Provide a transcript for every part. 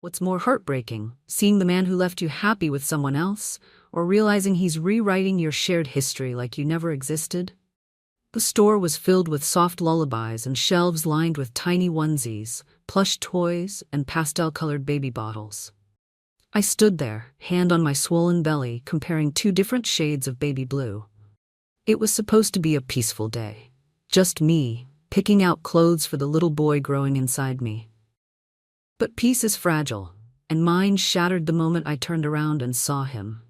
What's more heartbreaking, seeing the man who left you happy with someone else, or realizing he's rewriting your shared history like you never existed? The store was filled with soft lullabies and shelves lined with tiny onesies, plush toys, and pastel-colored baby bottles. I stood there, hand on my swollen belly, comparing two different shades of baby blue. It was supposed to be a peaceful day. Just me, picking out clothes for the little boy growing inside me. But peace is fragile, and mine shattered the moment I turned around and saw him.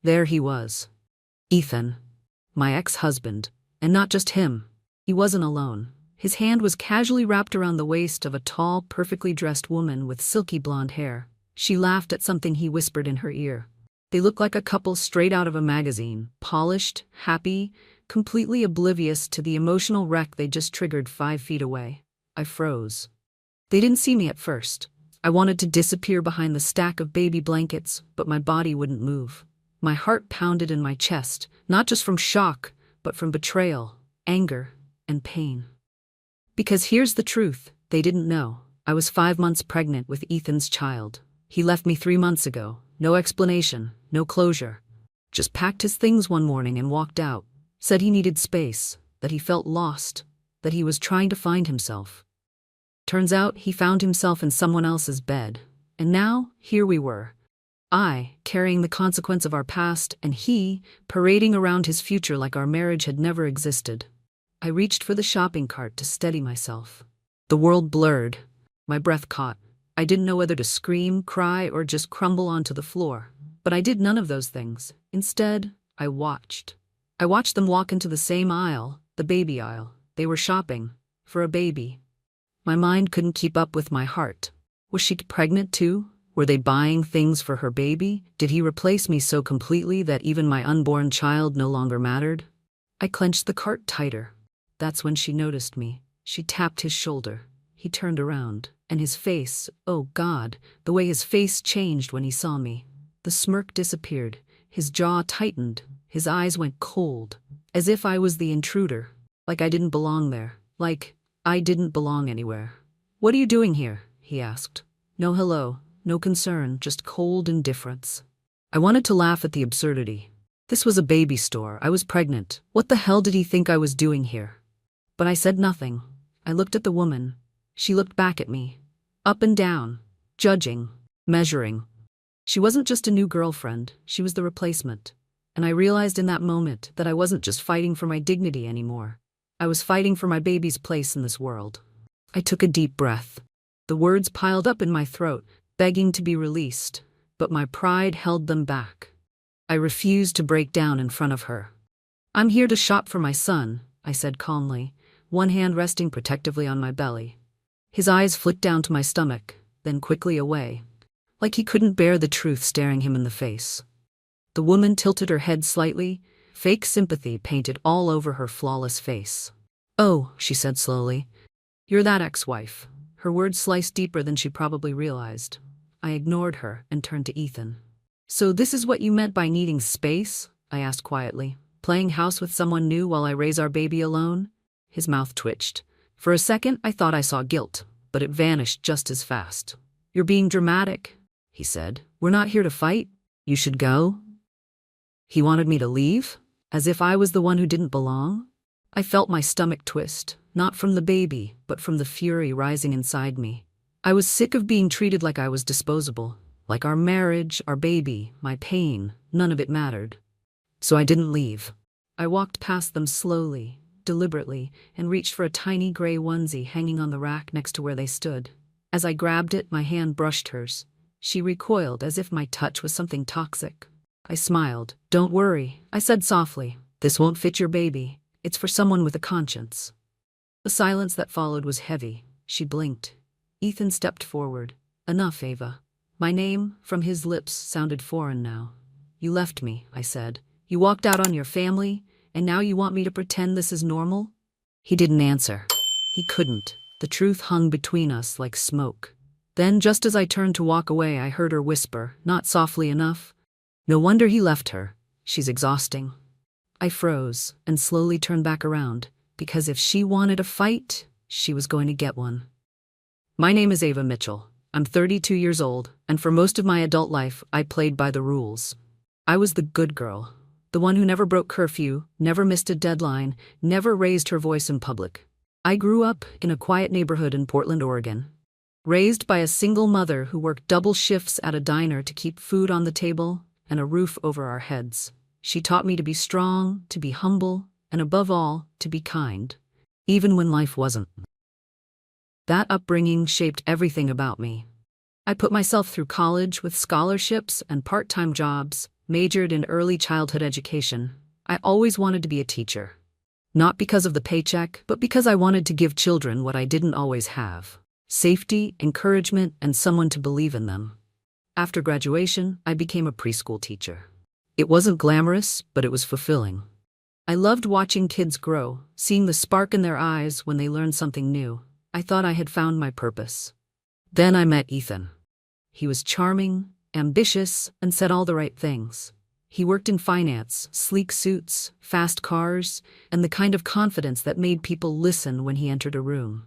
There he was. Ethan. My ex-husband. And not just him. He wasn't alone. His hand was casually wrapped around the waist of a tall, perfectly dressed woman with silky blonde hair. She laughed at something he whispered in her ear. They looked like a couple straight out of a magazine, polished, happy, completely oblivious to the emotional wreck they just triggered 5 feet away. I froze. They didn't see me at first. I wanted to disappear behind the stack of baby blankets, but my body wouldn't move. My heart pounded in my chest, not just from shock, but from betrayal, anger, and pain. Because here's the truth, they didn't know. I was 5 months pregnant with Ethan's child. He left me 3 months ago. No explanation, no closure. Just packed his things one morning and walked out. Said he needed space, that he felt lost, that he was trying to find himself. Turns out he found himself in someone else's bed. And now, here we were. I, carrying the consequence of our past, and he, parading around his future like our marriage had never existed. I reached for the shopping cart to steady myself. The world blurred. My breath caught. I didn't know whether to scream, cry, or just crumble onto the floor. But I did none of those things. Instead, I watched. I watched them walk into the same aisle, the baby aisle. They were shopping. For a baby. My mind couldn't keep up with my heart. Was she pregnant too? Were they buying things for her baby? Did he replace me so completely that even my unborn child no longer mattered? I clenched the cart tighter. That's when she noticed me. She tapped his shoulder. He turned around, and his face, oh God, the way his face changed when he saw me. The smirk disappeared. His jaw tightened. His eyes went cold, as if I was the intruder, like I didn't belong there, like I didn't belong anywhere. "What are you doing here?" he asked. No hello, no concern, just cold indifference. I wanted to laugh at the absurdity. This was a baby store. I was pregnant. What the hell did he think I was doing here? But I said nothing. I looked at the woman. She looked back at me. Up and down. Judging. Measuring. She wasn't just a new girlfriend. She was the replacement. And I realized in that moment that I wasn't just fighting for my dignity anymore. I was fighting for my baby's place in this world. I took a deep breath. The words piled up in my throat, begging to be released, but my pride held them back. I refused to break down in front of her. "I'm here to shop for my son," I said calmly, one hand resting protectively on my belly. His eyes flicked down to my stomach, then quickly away, like he couldn't bear the truth staring him in the face. The woman tilted her head slightly, fake sympathy painted all over her flawless face. "Oh," she said slowly, "you're that ex-wife." Her words sliced deeper than she probably realized. I ignored her and turned to Ethan. "So this is what you meant by needing space?" I asked quietly. "Playing house with someone new while I raise our baby alone?" His mouth twitched. For a second, I thought I saw guilt, but it vanished just as fast. "You're being dramatic," he said. "We're not here to fight. You should go." He wanted me to leave? As if I was the one who didn't belong? I felt my stomach twist, not from the baby, but from the fury rising inside me. I was sick of being treated like I was disposable. Like our marriage, our baby, my pain, none of it mattered. So I didn't leave. I walked past them slowly, deliberately, and reached for a tiny gray onesie hanging on the rack next to where they stood. As I grabbed it, my hand brushed hers. She recoiled as if my touch was something toxic. I smiled. "Don't worry," I said softly. "This won't fit your baby. It's for someone with a conscience." The silence that followed was heavy. She blinked. Ethan stepped forward. "Enough, Ava." My name, from his lips, sounded foreign now. "You left me," I said. "You walked out on your family, and now you want me to pretend this is normal?" He didn't answer. He couldn't. The truth hung between us like smoke. Then, just as I turned to walk away, I heard her whisper, not softly enough, "No wonder he left her. She's exhausting." I froze and slowly turned back around, because if she wanted a fight, she was going to get one. "My name is Ava Mitchell," I'm 32 years old, and for most of my adult life, I played by the rules. I was the good girl, the one who never broke curfew, never missed a deadline, never raised her voice in public. I grew up in a quiet neighborhood in Portland, Oregon. Raised by a single mother who worked double shifts at a diner to keep food on the table and a roof over our heads. She taught me to be strong, to be humble, and above all, to be kind, even when life wasn't. That upbringing shaped everything about me. I put myself through college with scholarships and part-time jobs, majored in early childhood education. I always wanted to be a teacher. Not because of the paycheck, but because I wanted to give children what I didn't always have: safety, encouragement, and someone to believe in them. After graduation, I became a preschool teacher. It wasn't glamorous, but it was fulfilling. I loved watching kids grow, seeing the spark in their eyes when they learned something new. I thought I had found my purpose. Then I met Ethan. He was charming, ambitious, and said all the right things. He worked in finance, sleek suits, fast cars, and the kind of confidence that made people listen when he entered a room.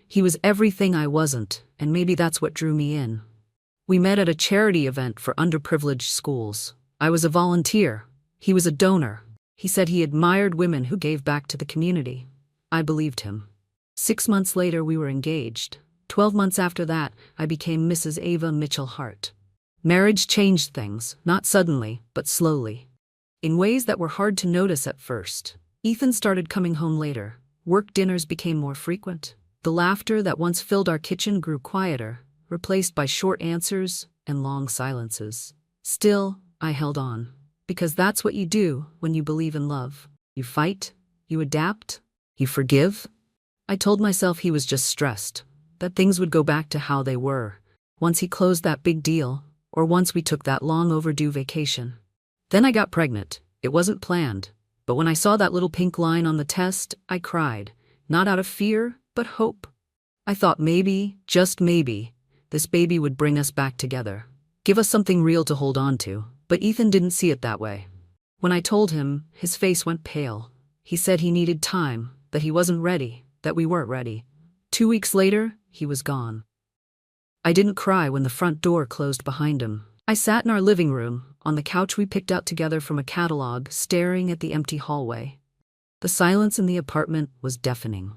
He was everything I wasn't, and maybe that's what drew me in. We met at a charity event for underprivileged schools. I was a volunteer. He was a donor. He said he admired women who gave back to the community. I believed him. 6 months later, we were engaged. 12 months after that, I became Mrs. Ava Mitchell Hart. Marriage changed things, not suddenly, but slowly. In ways that were hard to notice at first. Ethan started coming home later. Work dinners became more frequent. The laughter that once filled our kitchen grew quieter, replaced by short answers and long silences. Still, I held on. Because that's what you do when you believe in love. You fight, you adapt, you forgive. I told myself he was just stressed, that things would go back to how they were, once he closed that big deal, or once we took that long overdue vacation. Then I got pregnant. It wasn't planned, but when I saw that little pink line on the test, I cried, not out of fear, but hope. I thought maybe, just maybe, this baby would bring us back together, give us something real to hold on to, but Ethan didn't see it that way. When I told him, his face went pale. He said he needed time, that he wasn't ready, that we weren't ready. 2 weeks later, he was gone. I didn't cry when the front door closed behind him. I sat in our living room, on the couch we picked out together from a catalog, staring at the empty hallway. The silence in the apartment was deafening.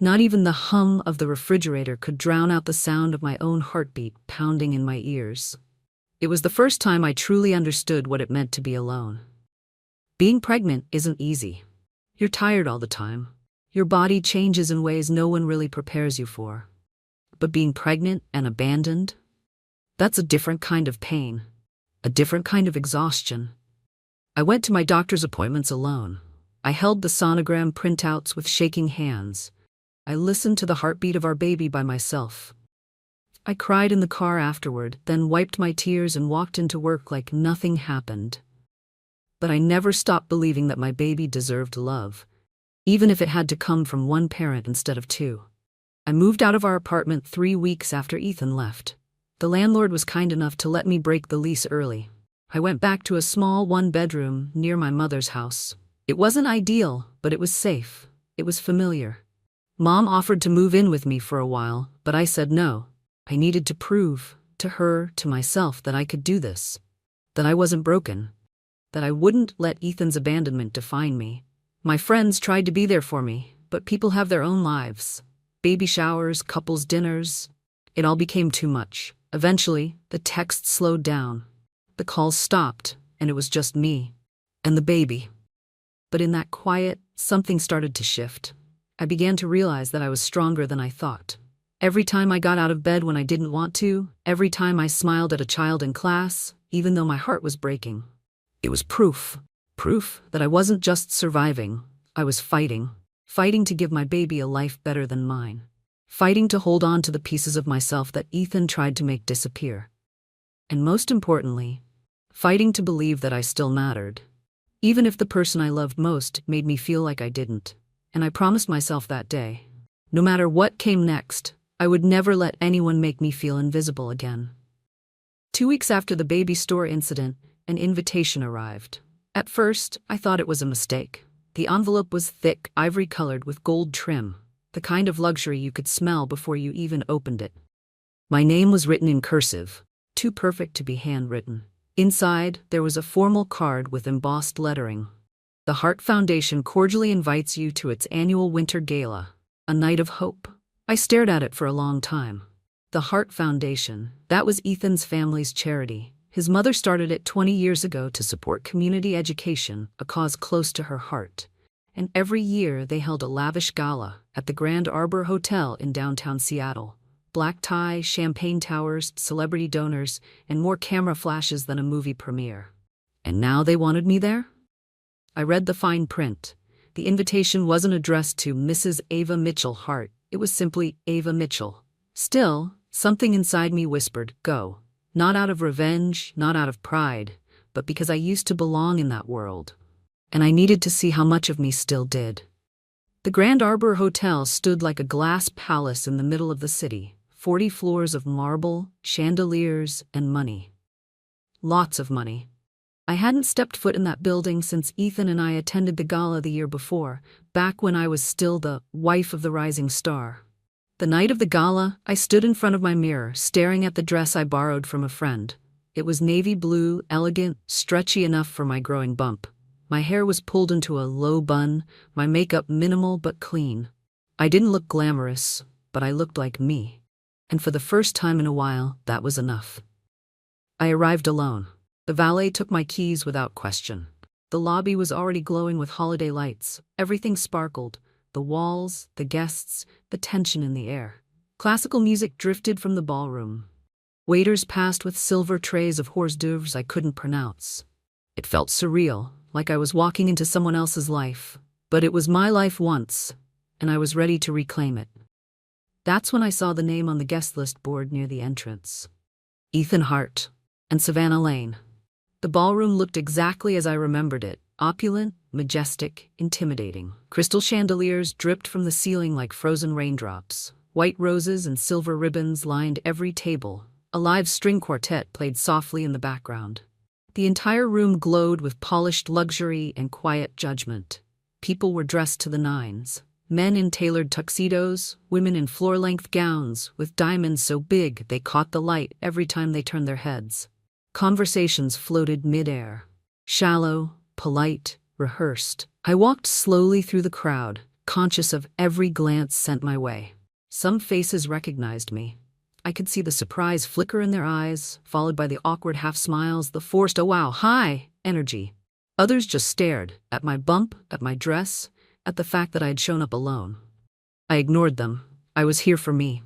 Not even the hum of the refrigerator could drown out the sound of my own heartbeat pounding in my ears. It was the first time I truly understood what it meant to be alone. Being pregnant isn't easy. You're tired all the time. Your body changes in ways no one really prepares you for. But being pregnant and abandoned? That's a different kind of pain. A different kind of exhaustion. I went to my doctor's appointments alone. I held the sonogram printouts with shaking hands. I listened to the heartbeat of our baby by myself. I cried in the car afterward, then wiped my tears and walked into work like nothing happened. But I never stopped believing that my baby deserved love, even if it had to come from one parent instead of two. I moved out of our apartment 3 weeks after Ethan left. The landlord was kind enough to let me break the lease early. I went back to a small one-bedroom near my mother's house. It wasn't ideal, but it was safe. It was familiar. Mom offered to move in with me for a while, but I said no. I needed to prove, to her, to myself, that I could do this. That I wasn't broken. That I wouldn't let Ethan's abandonment define me. My friends tried to be there for me, but people have their own lives. Baby showers, couples dinners. It all became too much. Eventually, the texts slowed down. The calls stopped, and it was just me. And the baby. But in that quiet, something started to shift. I began to realize that I was stronger than I thought. Every time I got out of bed when I didn't want to, every time I smiled at a child in class, even though my heart was breaking. It was proof. Proof that I wasn't just surviving. I was fighting. Fighting to give my baby a life better than mine. Fighting to hold on to the pieces of myself that Ethan tried to make disappear. And most importantly, fighting to believe that I still mattered. Even if the person I loved most made me feel like I didn't. And I promised myself that day, no matter what came next, I would never let anyone make me feel invisible again. 2 weeks after the baby store incident, an invitation arrived. At first, I thought it was a mistake. The envelope was thick, ivory-colored with gold trim, the kind of luxury you could smell before you even opened it. My name was written in cursive, too perfect to be handwritten. Inside, there was a formal card with embossed lettering. The Hart Foundation cordially invites you to its annual winter gala, a night of hope. I stared at it for a long time. The Hart Foundation, that was Ethan's family's charity. His mother started it 20 years ago to support community education, a cause close to her heart. And every year they held a lavish gala at the Grand Arbor Hotel in downtown Seattle. Black tie, champagne towers, celebrity donors, and more camera flashes than a movie premiere. And now they wanted me there? I read the fine print. The invitation wasn't addressed to Mrs. Ava Mitchell Hart. It was simply Ava Mitchell. Still, something inside me whispered, go. Not out of revenge, not out of pride, but because I used to belong in that world. And I needed to see how much of me still did. The Grand Arbor Hotel stood like a glass palace in the middle of the city. 40 floors of marble, chandeliers, and money. Lots of money. I hadn't stepped foot in that building since Ethan and I attended the gala the year before, back when I was still the wife of the rising star. The night of the gala, I stood in front of my mirror, staring at the dress I borrowed from a friend. It was navy blue, elegant, stretchy enough for my growing bump. My hair was pulled into a low bun, my makeup minimal but clean. I didn't look glamorous, but I looked like me. And for the first time in a while, that was enough. I arrived alone. The valet took my keys without question. The lobby was already glowing with holiday lights. Everything sparkled. The walls, the guests, the tension in the air. Classical music drifted from the ballroom. Waiters passed with silver trays of hors d'oeuvres I couldn't pronounce. It felt surreal, like I was walking into someone else's life. But it was my life once, and I was ready to reclaim it. That's when I saw the name on the guest list board near the entrance. Ethan Hart and Savannah Lane. The ballroom looked exactly as I remembered it, opulent, majestic, intimidating. Crystal chandeliers dripped from the ceiling like frozen raindrops. White roses and silver ribbons lined every table. A live string quartet played softly in the background. The entire room glowed with polished luxury and quiet judgment. People were dressed to the nines. Men in tailored tuxedos, women in floor-length gowns, with diamonds so big they caught the light every time they turned their heads. Conversations floated mid-air. Shallow, polite, rehearsed. I walked slowly through the crowd, conscious of every glance sent my way. Some faces recognized me. I could see the surprise flicker in their eyes, followed by the awkward half-smiles, the forced "oh wow, hi" energy. Others just stared, at my bump, at my dress, at the fact that I had shown up alone. I ignored them. I was here for me.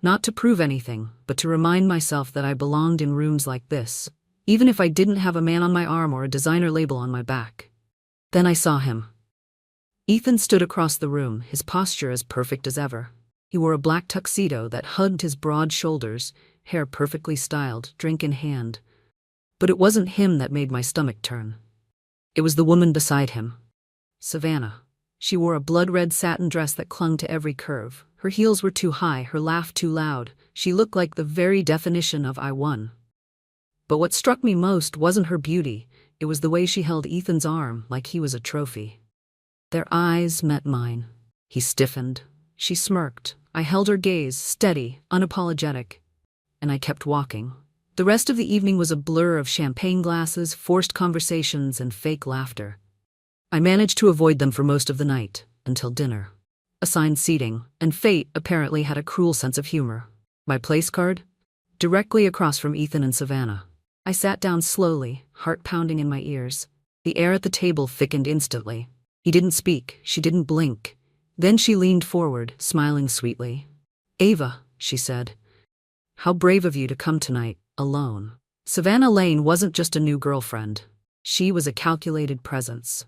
Not to prove anything, but to remind myself that I belonged in rooms like this, even if I didn't have a man on my arm or a designer label on my back. Then I saw him. Ethan stood across the room, his posture as perfect as ever. He wore a black tuxedo that hugged his broad shoulders, hair perfectly styled, drink in hand. But it wasn't him that made my stomach turn. It was the woman beside him. Savannah. She wore a blood-red satin dress that clung to every curve. Her heels were too high, her laugh too loud. She looked like the very definition of I won. But what struck me most wasn't her beauty. It was the way she held Ethan's arm like he was a trophy. Their eyes met mine. He stiffened. She smirked. I held her gaze, steady, unapologetic. And I kept walking. The rest of the evening was a blur of champagne glasses, forced conversations, and fake laughter. I managed to avoid them for most of the night, until dinner. Assigned seating, and fate apparently had a cruel sense of humor. My place card? Directly across from Ethan and Savannah. I sat down slowly, heart pounding in my ears. The air at the table thickened instantly. He didn't speak, she didn't blink. Then she leaned forward, smiling sweetly. "Ava," she said. "How brave of you to come tonight, alone." Savannah Lane wasn't just a new girlfriend. She was a calculated presence.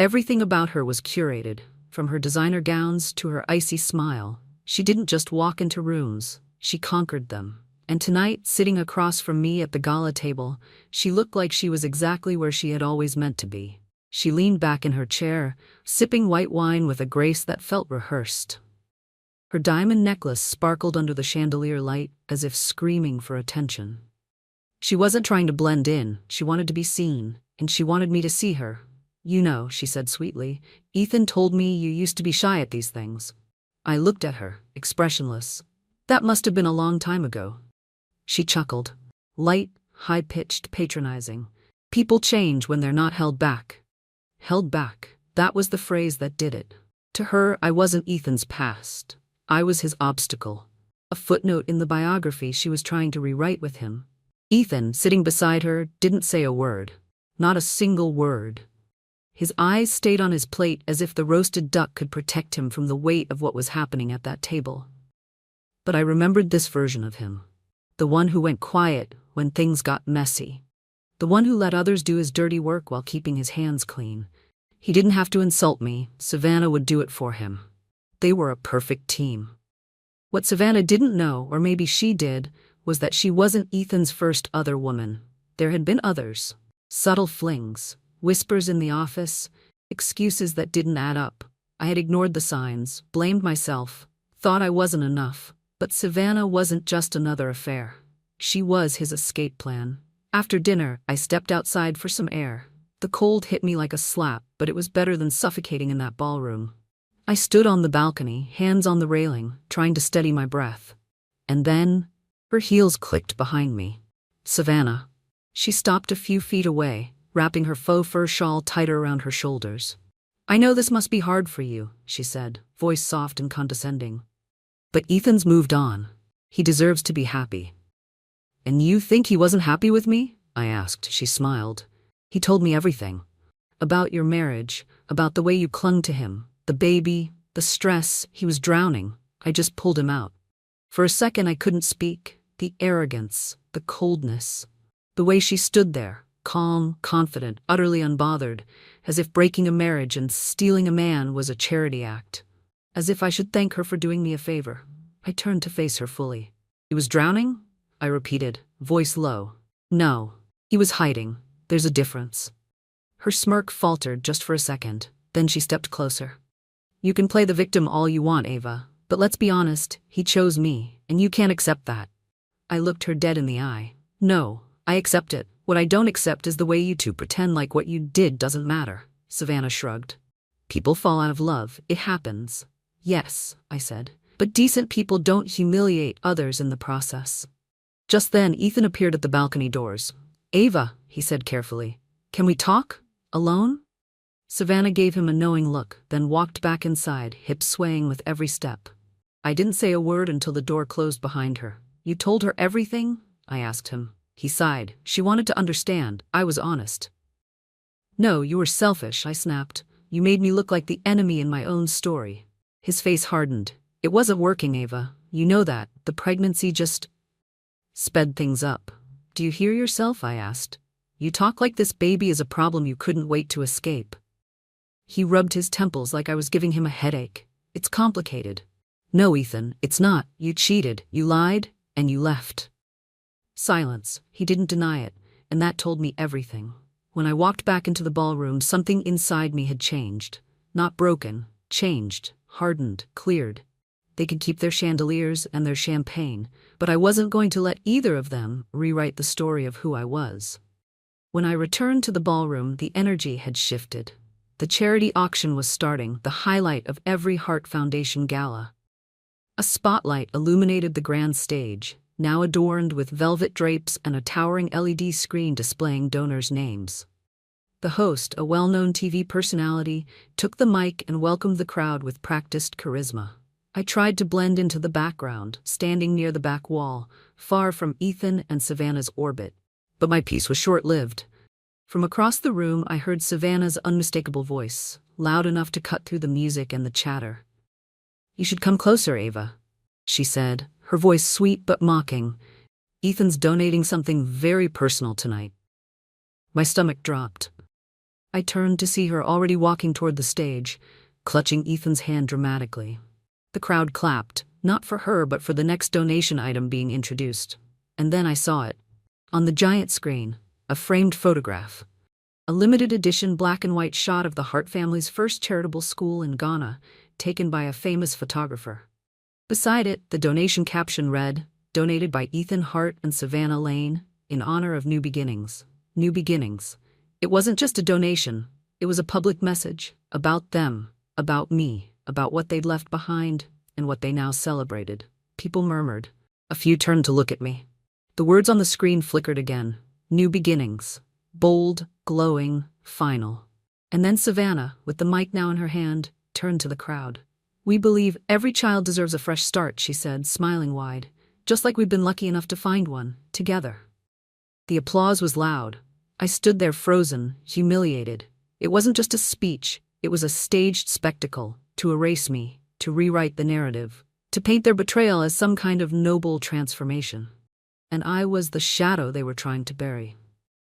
Everything about her was curated, from her designer gowns to her icy smile. She didn't just walk into rooms, she conquered them. And tonight, sitting across from me at the gala table, she looked like she was exactly where she had always meant to be. She leaned back in her chair, sipping white wine with a grace that felt rehearsed. Her diamond necklace sparkled under the chandelier light, as if screaming for attention. She wasn't trying to blend in, she wanted to be seen, and she wanted me to see her. "You know," she said sweetly, "Ethan told me you used to be shy at these things." I looked at her, expressionless. That must have been a long time ago. She chuckled. Light, high-pitched, patronizing. People change when they're not held back. Held back, that was the phrase that did it. To her, I wasn't Ethan's past. I was his obstacle. A footnote in the biography she was trying to rewrite with him. Ethan, sitting beside her, didn't say a word. Not a single word. His eyes stayed on his plate as if the roasted duck could protect him from the weight of what was happening at that table. But I remembered this version of him. The one who went quiet when things got messy. The one who let others do his dirty work while keeping his hands clean. He didn't have to insult me. Savannah would do it for him. They were a perfect team. What Savannah didn't know, or maybe she did, was that she wasn't Ethan's first other woman. There had been others. Subtle flings, whispers in the office, excuses that didn't add up. I had ignored the signs, blamed myself, thought I wasn't enough. But Savannah wasn't just another affair. She was his escape plan. After dinner, I stepped outside for some air. The cold hit me like a slap, but it was better than suffocating in that ballroom. I stood on the balcony, hands on the railing, trying to steady my breath. And then, her heels clicked behind me. Savannah. She stopped a few feet away, wrapping her faux fur shawl tighter around her shoulders. "I know this must be hard for you," she said, voice soft and condescending. "But Ethan's moved on. He deserves to be happy." "And you think he wasn't happy with me?" I asked. She smiled. "He told me everything. About your marriage, about the way you clung to him, the baby, the stress. He was drowning. I just pulled him out. For a second I couldn't speak. The arrogance, the coldness. The way she stood there, calm, confident, utterly unbothered, as if breaking a marriage and stealing a man was a charity act. As if I should thank her for doing me a favor. I turned to face her fully. "He was drowning?" I repeated, voice low. "No. He was hiding. There's a difference." Her smirk faltered just for a second, then she stepped closer. "You can play the victim all you want, Ava, but let's be honest, he chose me, and you can't accept that." I looked her dead in the eye. "No, I accept it. What I don't accept is the way you two pretend like what you did doesn't matter." Savannah shrugged. "People fall out of love. It happens." "Yes," I said, "but decent people don't humiliate others in the process." Just then, Ethan appeared at the balcony doors. "Ava," he said carefully, "can we talk? Alone?" Savannah gave him a knowing look, then walked back inside, hips swaying with every step. I didn't say a word until the door closed behind her. "You told her everything?" I asked him. He sighed. "She wanted to understand. I was honest." "No, you were selfish," I snapped. "You made me look like the enemy in my own story." His face hardened. "It wasn't working, Ava. You know that. The pregnancy just sped things up." "Do you hear yourself?" I asked. "You talk like this baby is a problem you couldn't wait to escape." He rubbed his temples like I was giving him a headache. "It's complicated." "No, Ethan, it's not. You cheated, you lied, and you left." Silence. He didn't deny it, and that told me everything. When I walked back into the ballroom, something inside me had changed. Not broken, changed, hardened, cleared. They could keep their chandeliers and their champagne, but I wasn't going to let either of them rewrite the story of who I was. When I returned to the ballroom, the energy had shifted. The charity auction was starting, the highlight of every Heart Foundation gala. A spotlight illuminated the grand stage, now adorned with velvet drapes and a towering LED screen displaying donors' names. The host, a well-known TV personality, took the mic and welcomed the crowd with practiced charisma. I tried to blend into the background, standing near the back wall, far from Ethan and Savannah's orbit. But my piece was short-lived. From across the room, I heard Savannah's unmistakable voice, loud enough to cut through the music and the chatter. "You should come closer, Ava," she said, her voice sweet but mocking. "Ethan's donating something very personal tonight." My stomach dropped. I turned to see her already walking toward the stage, clutching Ethan's hand dramatically. The crowd clapped, not for her but for the next donation item being introduced. And then I saw it. On the giant screen, a framed photograph. A limited edition black and white shot of the Hart family's first charitable school in Ghana, taken by a famous photographer. Beside it, the donation caption read, "Donated by Ethan Hart and Savannah Lane, in honor of new beginnings." New beginnings. It wasn't just a donation. It was a public message. About them. About me. About what they'd left behind, and what they now celebrated. People murmured. A few turned to look at me. The words on the screen flickered again. New beginnings. Bold, glowing, final. And then Savannah, with the mic now in her hand, turned to the crowd. "We believe every child deserves a fresh start," she said, smiling wide. "Just like we've been lucky enough to find one, together." The applause was loud. I stood there frozen, humiliated. It wasn't just a speech, it was a staged spectacle, to erase me, to rewrite the narrative, to paint their betrayal as some kind of noble transformation. And I was the shadow they were trying to bury.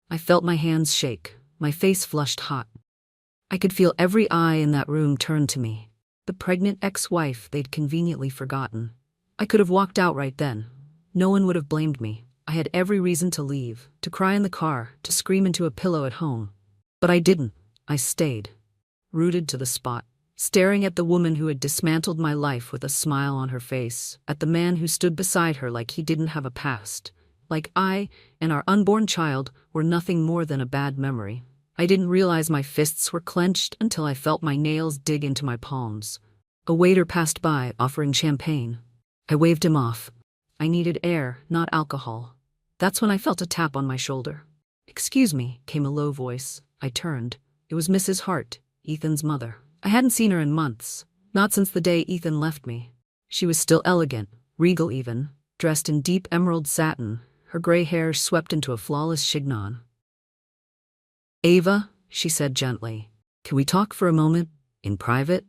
I felt my hands shake, my face flushed hot. I could feel every eye in that room turn to me, the pregnant ex-wife they'd conveniently forgotten. I could have walked out right then. No one would have blamed me. I had every reason to leave, to cry in the car, to scream into a pillow at home. But I didn't. I stayed, rooted to the spot, staring at the woman who had dismantled my life with a smile on her face, at the man who stood beside her like he didn't have a past, like I and our unborn child were nothing more than a bad memory. I didn't realize my fists were clenched until I felt my nails dig into my palms. A waiter passed by, offering champagne. I waved him off. I needed air, not alcohol. That's when I felt a tap on my shoulder. "Excuse me," came a low voice. I turned. It was Mrs. Hart, Ethan's mother. I hadn't seen her in months, not since the day Ethan left me. She was still elegant, regal even, dressed in deep emerald satin, her gray hair swept into a flawless chignon. "Ava," she said gently, "can we talk for a moment, in private?"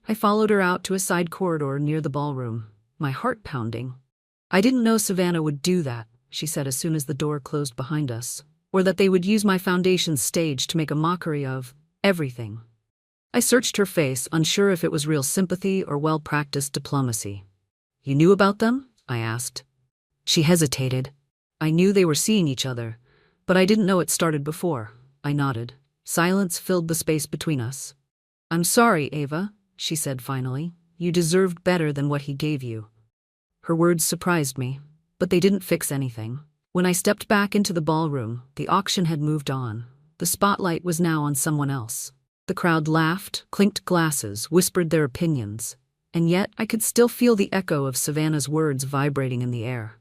I followed her out to a side corridor near the ballroom, my heart pounding. "I didn't know Savannah would do that," she said as soon as the door closed behind us, "or that they would use my foundation's stage to make a mockery of everything." I searched her face, unsure if it was real sympathy or well-practiced diplomacy. "You knew about them?" I asked. She hesitated. "I knew they were seeing each other, but I didn't know it started before." I nodded. Silence filled the space between us. "I'm sorry, Ava," she said finally. "You deserved better than what he gave you." Her words surprised me, but they didn't fix anything. When I stepped back into the ballroom, the auction had moved on. The spotlight was now on someone else. The crowd laughed, clinked glasses, whispered their opinions, and yet I could still feel the echo of Savannah's words vibrating in the air.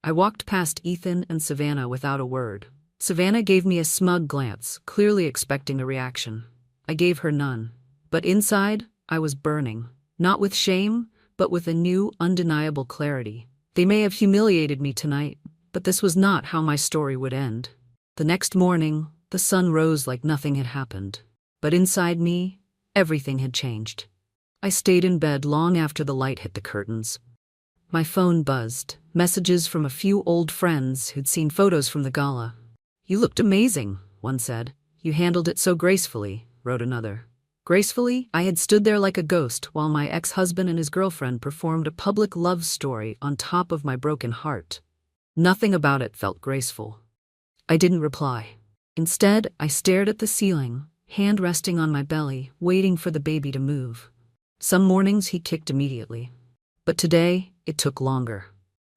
I walked past Ethan and Savannah without a word. Savannah gave me a smug glance, clearly expecting a reaction. I gave her none. But inside, I was burning, not with shame, but with a new, undeniable clarity. They may have humiliated me tonight, but this was not how my story would end. The next morning, the sun rose like nothing had happened. But inside me, everything had changed. I stayed in bed long after the light hit the curtains. My phone buzzed, messages from a few old friends who'd seen photos from the gala. "You looked amazing," one said. "You handled it so gracefully," wrote another. Gracefully, I had stood there like a ghost while my ex-husband and his girlfriend performed a public love story on top of my broken heart. Nothing about it felt graceful. I didn't reply. Instead, I stared at the ceiling, hand resting on my belly, waiting for the baby to move. Some mornings he kicked immediately. But today, it took longer.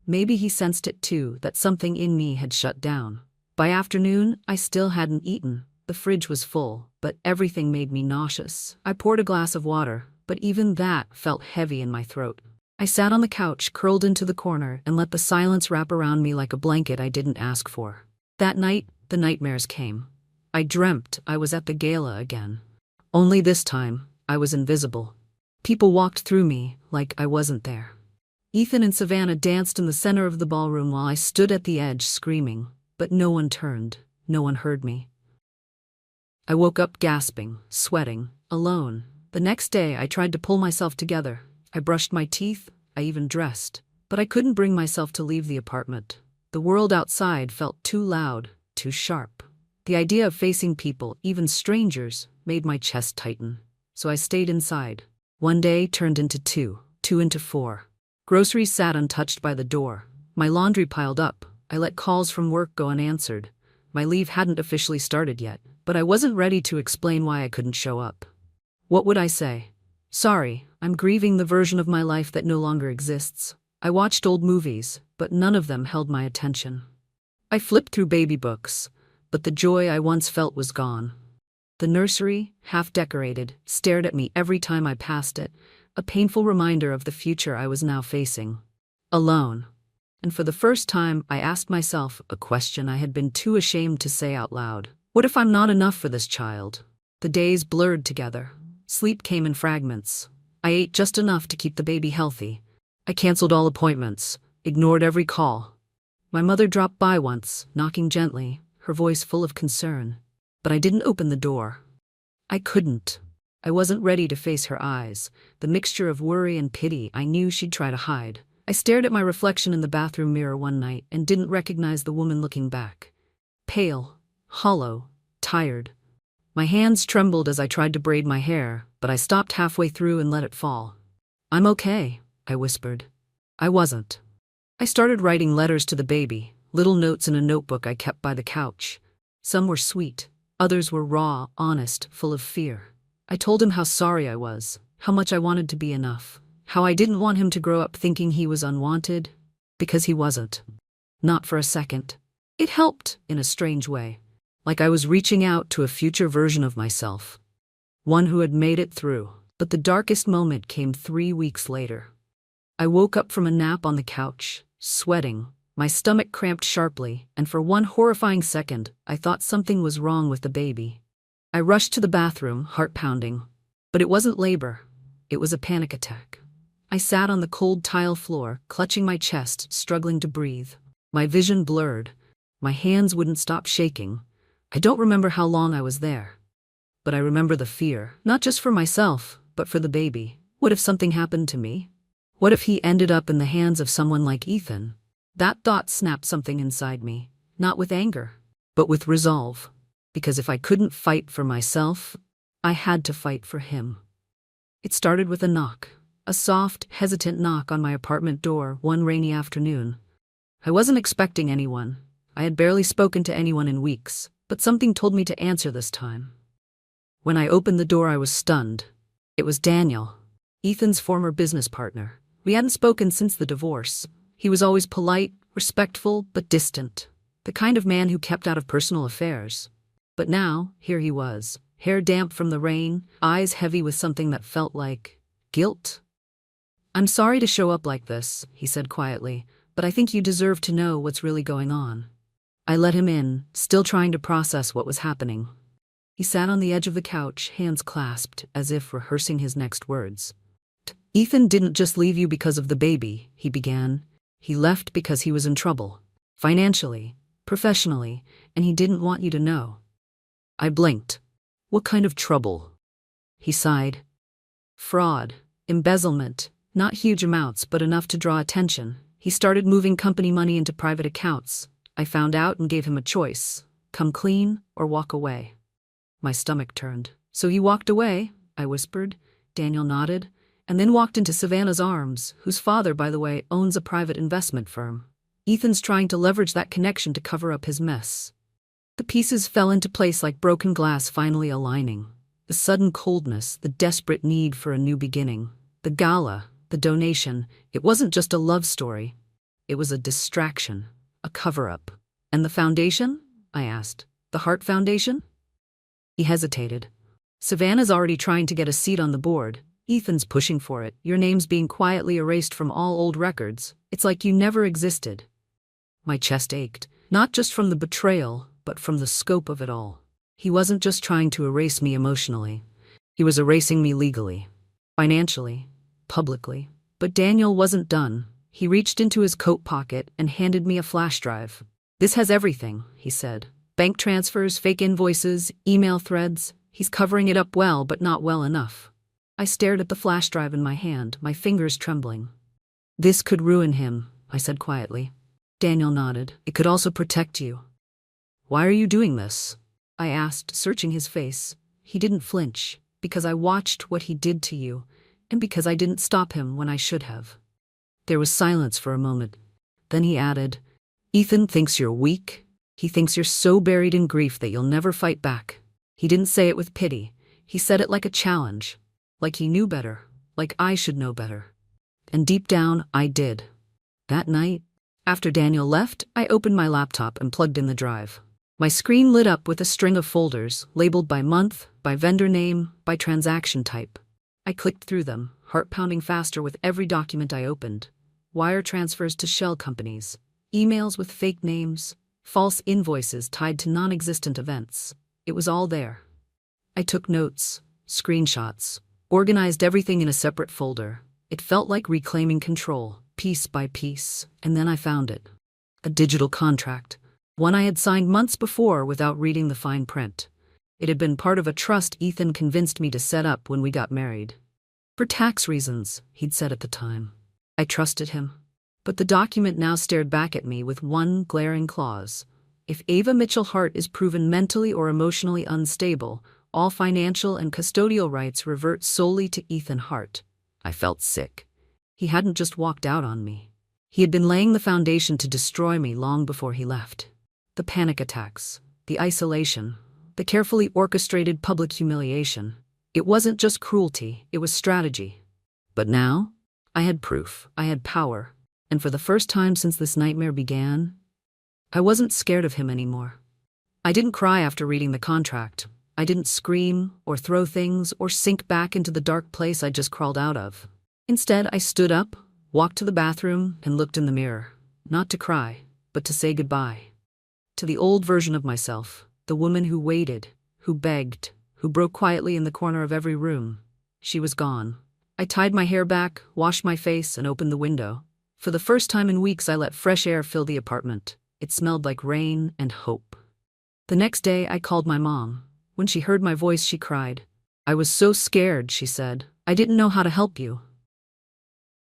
Maybe he sensed it too, that something in me had shut down. By afternoon, I still hadn't eaten. The fridge was full, but everything made me nauseous. I poured a glass of water, but even that felt heavy in my throat. I sat on the couch, curled into the corner, and let the silence wrap around me like a blanket I didn't ask for. That night, the nightmares came. I dreamt I was at the gala again. Only this time, I was invisible. People walked through me like I wasn't there. Ethan and Savannah danced in the center of the ballroom while I stood at the edge screaming. But no one turned, no one heard me. I woke up gasping, sweating, alone. The next day I tried to pull myself together. I brushed my teeth, I even dressed. But I couldn't bring myself to leave the apartment. The world outside felt too loud, too sharp. The idea of facing people, even strangers, made my chest tighten. So I stayed inside. One day turned into two into four. Groceries sat untouched by the door. My laundry piled up. I let calls from work go unanswered. My leave hadn't officially started yet, but I wasn't ready to explain why I couldn't show up. What would I say? "Sorry, I'm grieving the version of my life that no longer exists." I watched old movies, but none of them held my attention. I flipped through baby books, but the joy I once felt was gone. The nursery, half decorated, stared at me every time I passed it, a painful reminder of the future I was now facing. alone. And for the first time, I asked myself a question I had been too ashamed to say out loud. What if I'm not enough for this child? The days blurred together. Sleep came in fragments. I ate just enough to keep the baby healthy. I canceled all appointments, ignored every call. My mother dropped by once, knocking gently, her voice full of concern. But I didn't open the door. I couldn't. I wasn't ready to face her eyes, the mixture of worry and pity I knew she'd try to hide. I stared at my reflection in the bathroom mirror one night and didn't recognize the woman looking back. Pale, hollow, tired. My hands trembled as I tried to braid my hair, but I stopped halfway through and let it fall. "I'm okay," I whispered. I wasn't. I started writing letters to the baby, little notes in a notebook I kept by the couch. Some were sweet, others were raw, honest, full of fear. I told him how sorry I was, how much I wanted to be enough, how I didn't want him to grow up thinking he was unwanted, because he wasn't. Not for a second. It helped, in a strange way, like I was reaching out to a future version of myself, one who had made it through. But the darkest moment came 3 weeks later. I woke up from a nap on the couch, sweating, my stomach cramped sharply, and for one horrifying second, I thought something was wrong with the baby. I rushed to the bathroom, heart pounding. But it wasn't labor. It was a panic attack. I sat on the cold tile floor, clutching my chest, struggling to breathe. My vision blurred. My hands wouldn't stop shaking. I don't remember how long I was there. But I remember the fear, not just for myself, but for the baby. What if something happened to me? What if he ended up in the hands of someone like Ethan? That thought snapped something inside me, not with anger, but with resolve. Because if I couldn't fight for myself, I had to fight for him. It started with a knock, a soft, hesitant knock on my apartment door one rainy afternoon. I wasn't expecting anyone. I had barely spoken to anyone in weeks, but something told me to answer this time. When I opened the door, I was stunned. It was Daniel, Ethan's former business partner. We hadn't spoken since the divorce. He was always polite, respectful, but distant. The kind of man who kept out of personal affairs. But now, here he was, hair damp from the rain, eyes heavy with something that felt like guilt. "I'm sorry to show up like this," he said quietly, "but I think you deserve to know what's really going on." I let him in, still trying to process what was happening. He sat on the edge of the couch, hands clasped, as if rehearsing his next words. "Ethan didn't just leave you because of the baby," he began. "He left because he was in trouble. Financially, professionally, and he didn't want you to know." I blinked. "What kind of trouble?" He sighed. "Fraud, embezzlement, not huge amounts but enough to draw attention. He started moving company money into private accounts. I found out and gave him a choice. Come clean or walk away." My stomach turned. "So he walked away," I whispered. Daniel nodded, and then walked into Savannah's arms, whose father, by the way, owns a private investment firm. Ethan's trying to leverage that connection to cover up his mess. The pieces fell into place like broken glass finally aligning. The sudden coldness, the desperate need for a new beginning. The gala, the donation, it wasn't just a love story. It was a distraction, a cover-up. "And the foundation?" I asked. "The Heart Foundation?" He hesitated. "Savannah's already trying to get a seat on the board. Ethan's pushing for it. Your name's being quietly erased from all old records. It's like you never existed." My chest ached, not just from the betrayal, but from the scope of it all. He wasn't just trying to erase me emotionally. He was erasing me legally, financially, publicly. But Daniel wasn't done. He reached into his coat pocket and handed me a flash drive. "This has everything," he said. "Bank transfers, fake invoices, email threads. He's covering it up well, but not well enough." I stared at the flash drive in my hand, my fingers trembling. "This could ruin him," I said quietly. Daniel nodded. "It could also protect you." "Why are you doing this?" I asked, searching his face. He didn't flinch, because I watched what he did to you, and because I didn't stop him when I should have. There was silence for a moment. Then he added, "Ethan thinks you're weak. He thinks you're so buried in grief that you'll never fight back." He didn't say it with pity. He said it like a challenge. Like he knew better. Like I should know better. And deep down, I did. That night, after Daniel left, I opened my laptop and plugged in the drive. My screen lit up with a string of folders, labeled by month, by vendor name, by transaction type. I clicked through them, heart pounding faster with every document I opened. wire transfers to shell companies, emails with fake names, false invoices tied to non-existent events. It was all there. I took notes, screenshots, organized everything in a separate folder. It felt like reclaiming control, piece by piece, and then I found it. A digital contract, one I had signed months before without reading the fine print. It had been part of a trust Ethan convinced me to set up when we got married. For tax reasons, he'd said at the time. I trusted him. But the document now stared back at me with one glaring clause. If Ava Mitchell Hart is proven mentally or emotionally unstable, all financial and custodial rights revert solely to Ethan Hart. I felt sick. He hadn't just walked out on me. He had been laying the foundation to destroy me long before he left. The panic attacks, the isolation, the carefully orchestrated public humiliation. It wasn't just cruelty, it was strategy. But now, I had proof, I had power, and for the first time since this nightmare began, I wasn't scared of him anymore. I didn't cry after reading the contract. I didn't scream or throw things or sink back into the dark place I just crawled out of. Instead, I stood up, walked to the bathroom, and looked in the mirror, not to cry, but to say goodbye. To the old version of myself, the woman who waited, who begged, who broke quietly in the corner of every room. She was gone. I tied my hair back, washed my face, and opened the window. For the first time in weeks, I let fresh air fill the apartment. It smelled like rain and hope. The next day, I called my mom. When she heard my voice, she cried. "I was so scared," she said. "I didn't know how to help you."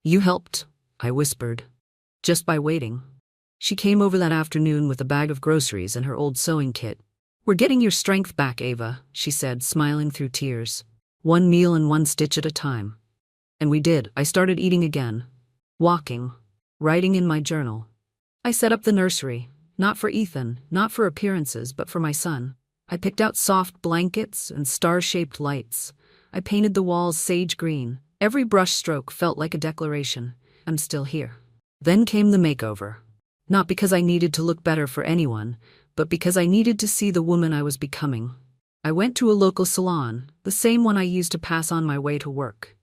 "You helped," I whispered, "just by waiting." She came over that afternoon with a bag of groceries and her old sewing kit. "We're getting your strength back, Ava," she said, smiling through tears. "One meal and one stitch at a time." And we did. I started eating again, walking, writing in my journal. I set up the nursery, not for Ethan, not for appearances, but for my son. I picked out soft blankets and star-shaped lights. I painted the walls sage green. Every brush stroke felt like a declaration. I'm still here. Then came the makeover. Not because I needed to look better for anyone, but because I needed to see the woman I was becoming. I went to a local salon, the same one I used to pass on my way to work.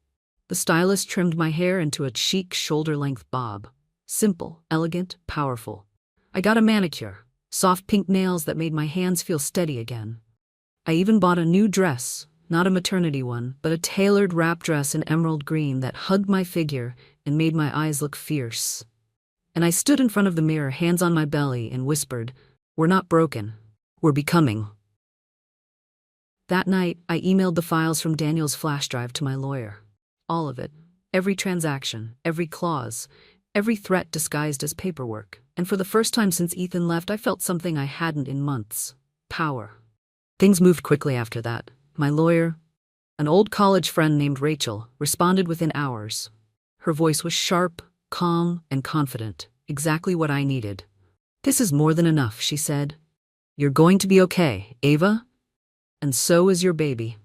The stylist trimmed my hair into a chic shoulder-length bob. Simple, elegant, powerful. I got a manicure, soft pink nails that made my hands feel steady again. I even bought a new dress, not a maternity one, but a tailored wrap dress in emerald green that hugged my figure and made my eyes look fierce. And I stood in front of the mirror, hands on my belly, and whispered, "We're not broken. We're becoming." That night, I emailed the files from Daniel's flash drive to my lawyer. All of it. Every transaction, every clause, every threat disguised as paperwork. And for the first time since Ethan left, I felt something I hadn't in months. Power. Things moved quickly after that. My lawyer, an old college friend named Rachel, responded within hours. Her voice was sharp, calm, and confident. Exactly what I needed. "This is more than enough," she said. "You're going to be okay, Ava. And so is your baby."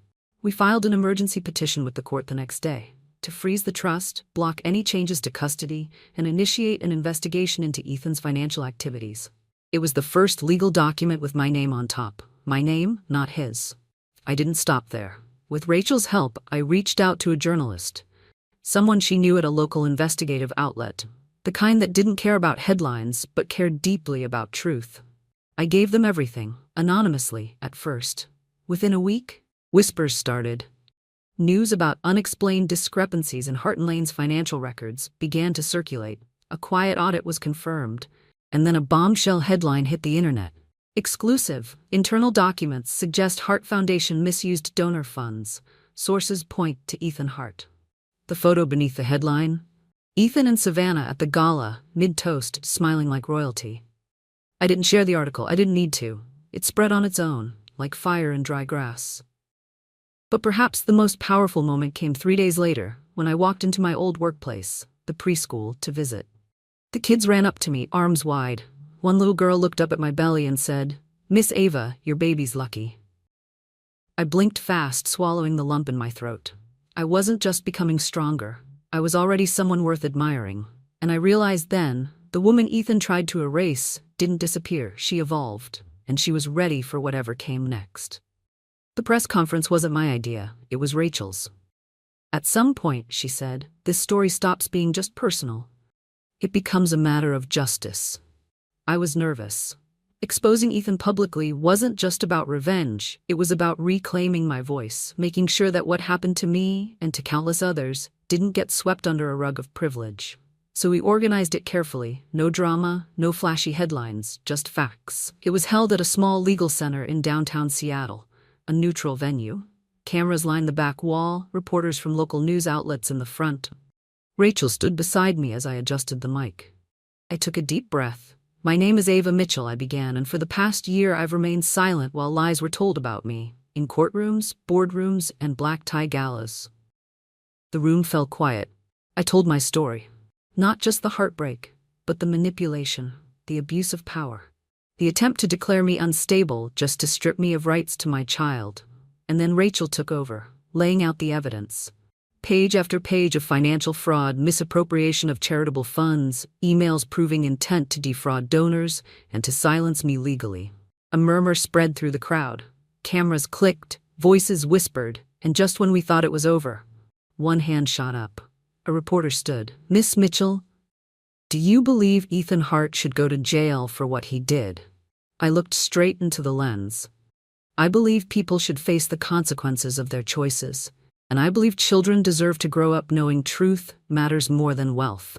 We filed an emergency petition with the court the next day to freeze the trust, block any changes to custody, and initiate an investigation into Ethan's financial activities. It was the first legal document with my name on top. My name, not his. I didn't stop there. With Rachel's help, I reached out to a journalist, someone she knew at a local investigative outlet, the kind that didn't care about headlines but cared deeply about truth. I gave them everything, anonymously, at first. Within a week, whispers started. News about unexplained discrepancies in Hart and Lane's financial records began to circulate. A quiet audit was confirmed, and then a bombshell headline hit the internet. Exclusive, internal documents suggest Hart Foundation misused donor funds. Sources point to Ethan Hart. The photo beneath the headline? Ethan and Savannah at the gala, mid-toast, smiling like royalty. I didn't share the article. I didn't need to. It spread on its own, like fire in dry grass. But perhaps the most powerful moment came 3 days later, when I walked into my old workplace, the preschool, to visit. The kids ran up to me, arms wide. One little girl looked up at my belly and said, "Miss Ava, your baby's lucky." I blinked fast, swallowing the lump in my throat. I wasn't just becoming stronger. I was already someone worth admiring. And I realized then, the woman Ethan tried to erase didn't disappear. She evolved, and she was ready for whatever came next. The press conference wasn't my idea, it was Rachel's. "At some point," she said, "this story stops being just personal. It becomes a matter of justice. I was nervous. Exposing Ethan publicly wasn't just about revenge, it was about reclaiming my voice, making sure that what happened to me and to countless others didn't get swept under a rug of privilege. So we organized it carefully. No drama, no flashy headlines, just facts. It was held at a small legal center in downtown Seattle, a neutral venue. Cameras lined the back wall, reporters from local news outlets in the front. Rachel stood beside me as I adjusted the mic. I took a deep breath. "My name is Ava Mitchell," I began, "and for the past year I've remained silent while lies were told about me, in courtrooms, boardrooms, and black tie galas." The room fell quiet. I told my story. Not just the heartbreak, but the manipulation, the abuse of power. The attempt to declare me unstable just to strip me of rights to my child. And then Rachel took over, laying out the evidence. Page after page of financial fraud, misappropriation of charitable funds, emails proving intent to defraud donors and to silence me legally. A murmur spread through the crowd. Cameras clicked, voices whispered, and just when we thought it was over, one hand shot up. A reporter stood. "Miss Mitchell, do you believe Ethan Hart should go to jail for what he did?" I looked straight into the lens. "I believe people should face the consequences of their choices. And I believe children deserve to grow up knowing truth matters more than wealth."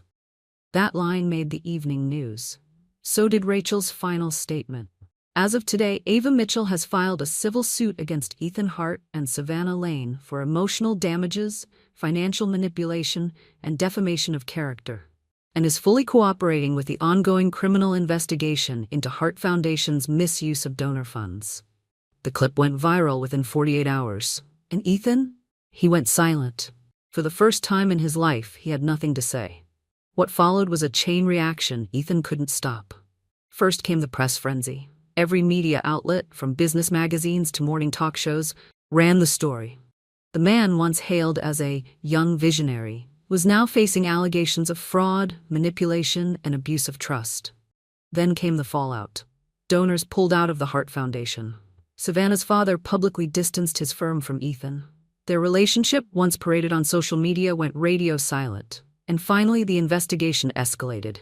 That line made the evening news. So did Rachel's final statement. As of today, Ava Mitchell has filed a civil suit against Ethan Hart and Savannah Lane for emotional damages, financial manipulation, and defamation of character, and is fully cooperating with the ongoing criminal investigation into Hart Foundation's misuse of donor funds. The clip went viral within 48 hours. And Ethan? He went silent. For the first time in his life, he had nothing to say. What followed was a chain reaction Ethan couldn't stop. First came the press frenzy. Every media outlet, from business magazines to morning talk shows, ran the story. The man once hailed as a young visionary was now facing allegations of fraud, manipulation, and abuse of trust. Then came the fallout. Donors pulled out of the Hart Foundation. Savannah's father publicly distanced his firm from Ethan. Their relationship, once paraded on social media, went radio silent. And finally, the investigation escalated.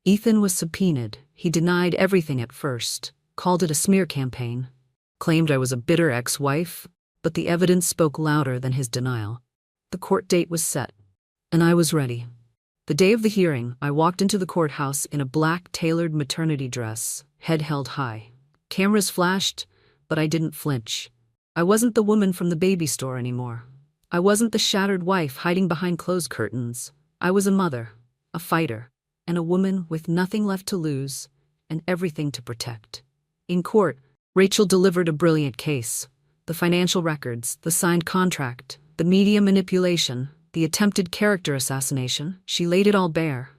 Ethan was subpoenaed. He denied everything at first, called it a smear campaign, claimed I was a bitter ex-wife, but the evidence spoke louder than his denial. The court date was set, and I was ready. The day of the hearing, I walked into the courthouse in a black tailored maternity dress, head held high. Cameras flashed, but I didn't flinch. I wasn't the woman from the baby store anymore. I wasn't the shattered wife hiding behind closed curtains. I was a mother, a fighter, and a woman with nothing left to lose and everything to protect. In court, Rachel delivered a brilliant case. The financial records, the signed contract, the media manipulation, the attempted character assassination, she laid it all bare.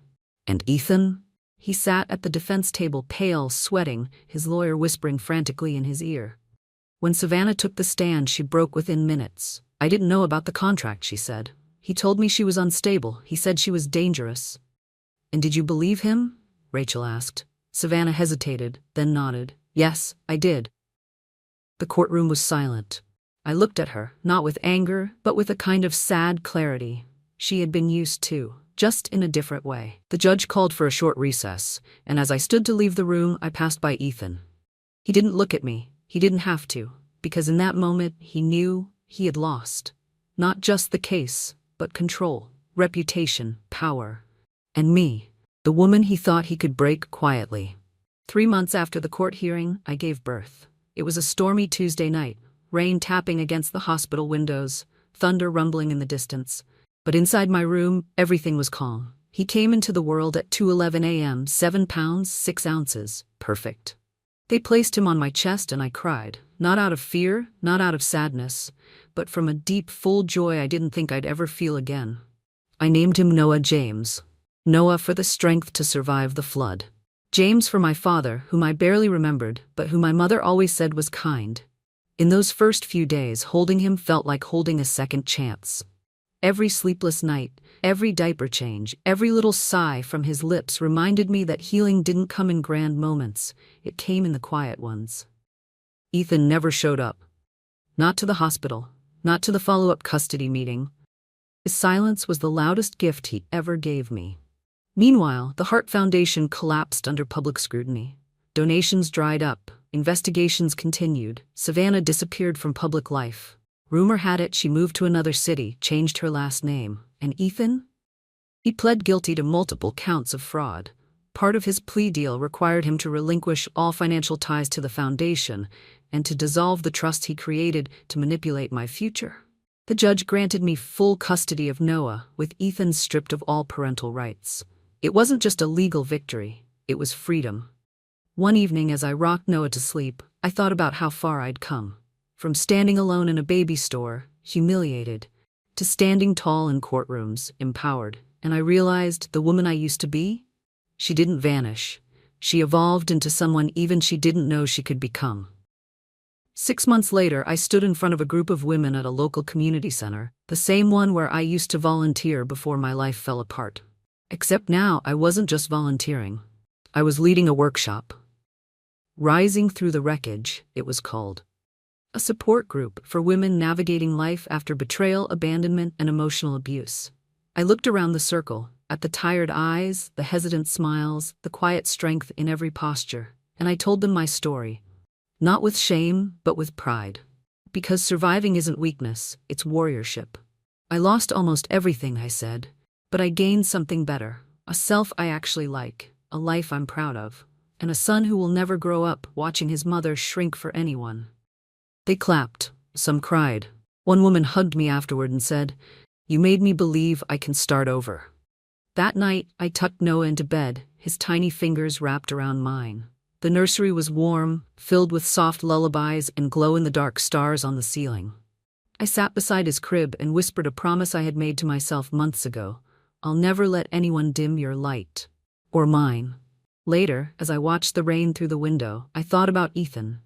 And Ethan? He sat at the defense table, pale, sweating, his lawyer whispering frantically in his ear. When Savannah took the stand, she broke within minutes. "I didn't know about the contract," she said. "He told me she was unstable. He said she was dangerous." "And did you believe him?" Rachel asked. Savannah hesitated, then nodded. "Yes, I did." The courtroom was silent. I looked at her, not with anger, but with a kind of sad clarity she had been used to, just in a different way. The judge called for a short recess, and as I stood to leave the room, I passed by Ethan. He didn't look at me. He didn't have to, because in that moment he knew he had lost. Not just the case, but control, reputation, power. And me, the woman he thought he could break quietly. 3 months after the court hearing, I gave birth. It was a stormy Tuesday night, rain tapping against the hospital windows, thunder rumbling in the distance. But inside my room, everything was calm. He came into the world at 2:11 a.m., 7 pounds, 6 ounces, perfect. They placed him on my chest and I cried, not out of fear, not out of sadness, but from a deep, full joy I didn't think I'd ever feel again. I named him Noah James. Noah for the strength to survive the flood. James for my father, whom I barely remembered, but who my mother always said was kind. In those first few days, holding him felt like holding a second chance. Every sleepless night, every diaper change, every little sigh from his lips reminded me that healing didn't come in grand moments, it came in the quiet ones. Ethan never showed up. Not to the hospital, not to the follow-up custody meeting. His silence was the loudest gift he ever gave me. Meanwhile, the Hart Foundation collapsed under public scrutiny. Donations dried up, investigations continued, Savannah disappeared from public life. Rumor had it she moved to another city, changed her last name. And Ethan? He pled guilty to multiple counts of fraud. Part of his plea deal required him to relinquish all financial ties to the foundation and to dissolve the trust he created to manipulate my future. The judge granted me full custody of Noah, with Ethan stripped of all parental rights. It wasn't just a legal victory, it was freedom. One evening as I rocked Noah to sleep, I thought about how far I'd come. From standing alone in a baby store, humiliated, to standing tall in courtrooms, empowered. And I realized the woman I used to be? She didn't vanish. She evolved into someone even she didn't know she could become. 6 months later, I stood in front of a group of women at a local community center, the same one where I used to volunteer before my life fell apart. Except now, I wasn't just volunteering. I was leading a workshop. Rising Through the Wreckage, it was called. A support group for women navigating life after betrayal, abandonment, and emotional abuse. I looked around the circle, at the tired eyes, the hesitant smiles, the quiet strength in every posture, and I told them my story. Not with shame, but with pride. Because surviving isn't weakness, it's warriorship. I lost almost everything, I said, but I gained something better. A self I actually like, a life I'm proud of, and a son who will never grow up watching his mother shrink for anyone. They clapped. Some cried. One woman hugged me afterward and said, "You made me believe I can start over." That night, I tucked Noah into bed, his tiny fingers wrapped around mine. The nursery was warm, filled with soft lullabies and glow-in-the-dark stars on the ceiling. I sat beside his crib and whispered a promise I had made to myself months ago. I'll never let anyone dim your light. Or mine. Later, as I watched the rain through the window, I thought about Ethan.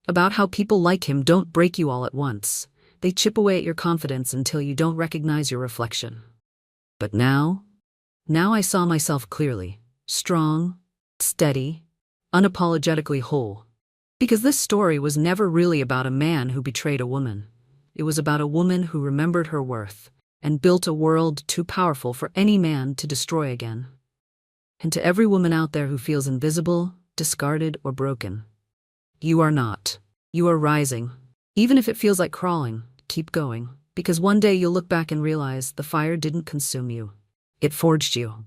About how people like him don't break you all at once. They chip away at your confidence until you don't recognize your reflection. But now I saw myself clearly. Strong, steady, unapologetically whole. Because this story was never really about a man who betrayed a woman. It was about a woman who remembered her worth and built a world too powerful for any man to destroy again. And to every woman out there who feels invisible, discarded, or broken, you are not. You are rising. Even if it feels like crawling, keep going. Because one day you'll look back and realize the fire didn't consume you. It forged you.